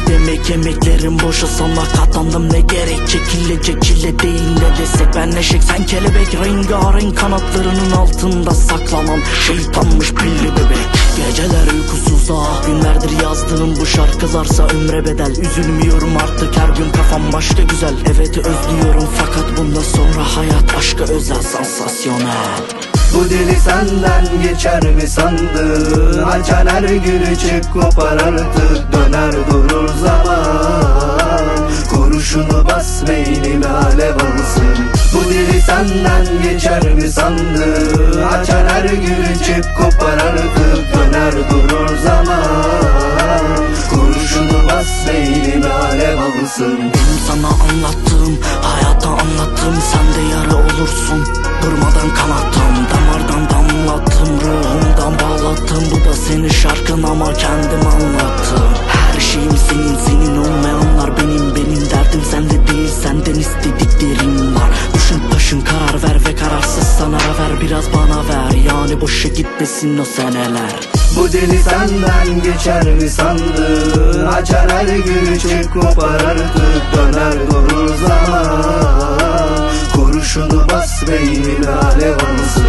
demek emeklerim boşa, sana katlandım ne gerek. Çekile değil ne desek, ben eşek sen kelebek. Rengarenk kanatlarının altında saklanan şeytanmış pilli bebek. Geceler uykusuz günlerdir yazdığım bu şarkı zarsa ömre bedel. Üzülmüyorum artık, her gün kafam başka güzel. Evet özlüyorum fakat bundan sonra hayat aşka özel, sansasyonel. Bu deli senden geçer mi sandın? Açan her gülü çık kopar artık, döner durur zaman. Kurşunu bas beynime alev alsın. Bu deli senden geçer mi sandın? Açan her gülü çık kopar artık, döner durur zaman. Kurşunu bas beynime alev alsın. Benim sana anlattığım, hayata anlattığım, sen de yara olursun. Durmadan kanattım, damardan damlattım, ruhumdan bağlattım. Bu da senin şarkın ama kendim anlattım. Her şeyim senin, senin olmayanlar benim. Benim derdim sende değil, senden istediklerim var. Düşün taşın, karar ver ve kararsız sana ver. Biraz bana ver, yani boşa gitmesin o seneler. Bu deli senden geçer mi sandın? Açar her gülü çık kopar artık, döner durur zaman. Kurşunu bas beynime alev alsın.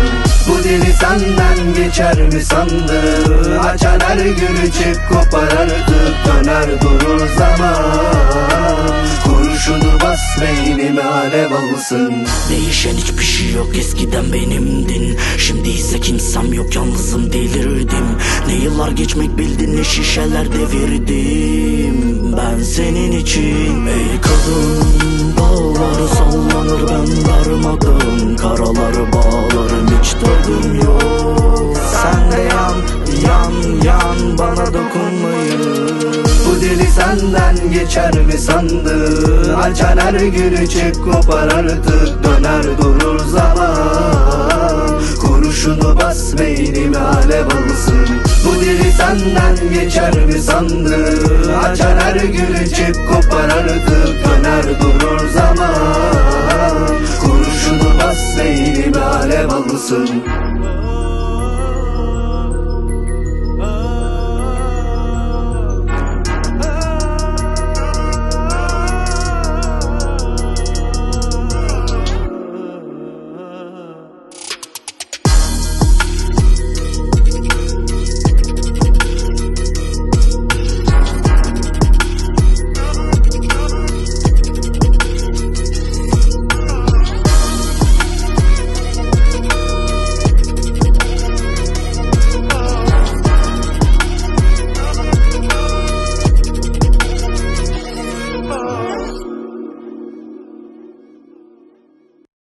Bu deli senden geçer mi sandın? Açar her gülü çık kopar artık, döner durur zaman. Kurşunu bas beynime alev alsın. Değişen hiçbir şey yok, eskiden benimdin. Şimdi ise kimsem yok, yalnızım delirdim. Ne yıllar geçmek bildin, ne şişeler devirdim. Ben senin için ey kadın, bağları sallanır ben darmadım. Karaları bağlarım hiç tadım yok. Sen de yan bana dokunmayın. Bu deli senden geçer mi sandın? Açan her gülü çık kopar artık, döner durur zaman. Kurşunu bas beynime alev alsın. Bu deli senden geçer mi sandın? Açan her gülü çık kopar artık, döner durur zaman. Kurşunu bas beynime alev alsın.